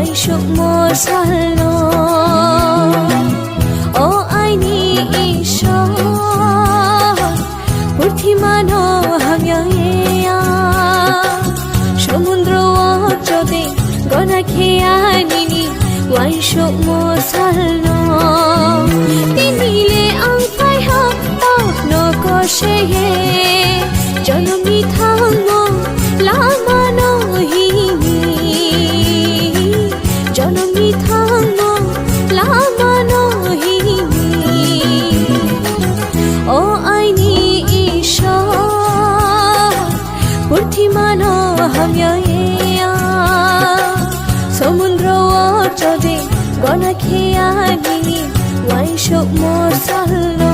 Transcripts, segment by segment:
waishuk mo salno o aini ishor purthimano hamya সমুদ্র জদে গনা খেয়ানিনি waishuk mo salno tinile angkai ha no koshe ye janmi thango lamano hini janmi thango lamano hini o aini ishor purthimano hamya সমুদ্র জদে গনা খেয়ানিনি waishuk mo salno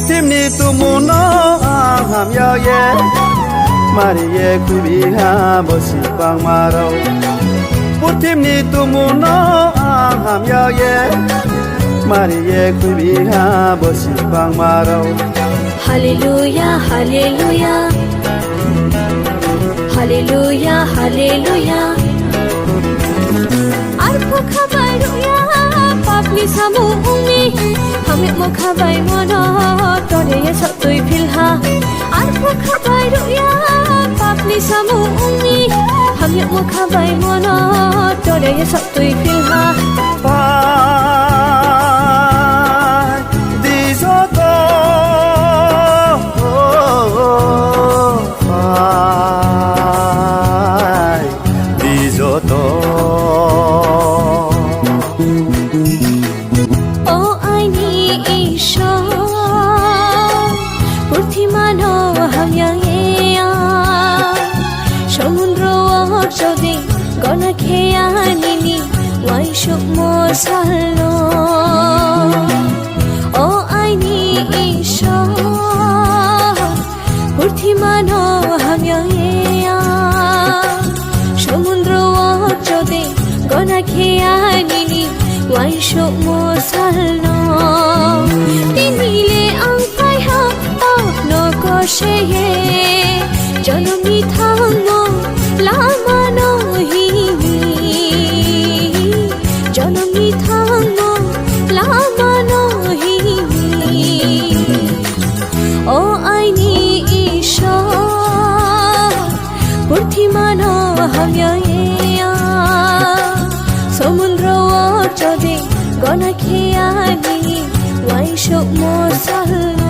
Timni tumuno aham ya ye Mariye kubiha bosi bang marau Timni tumuno aham ya ye Mariye kubiha bosi bang marau Hallelujah hallelujah Hallelujah hallelujah Arpo khabaruya papli samu umi hame mo khabai mono tore ye sab tui philha arpo khabaruya papli samu umi hame mo khabai mono tore ye sab tui philha gona খেয়ানিনি waishuk mo salno o aini ishor purthimano hamya সমুদ্র জদে গনা খেয়ানিনি waishuk mo salno tinile angkai ha no koshe ye janmi thango lamano hini janmi thango lamano hini o aini ishor purthimano hamya সমুদ্র জদে গনা খেয়ানিনি waishuk mo salno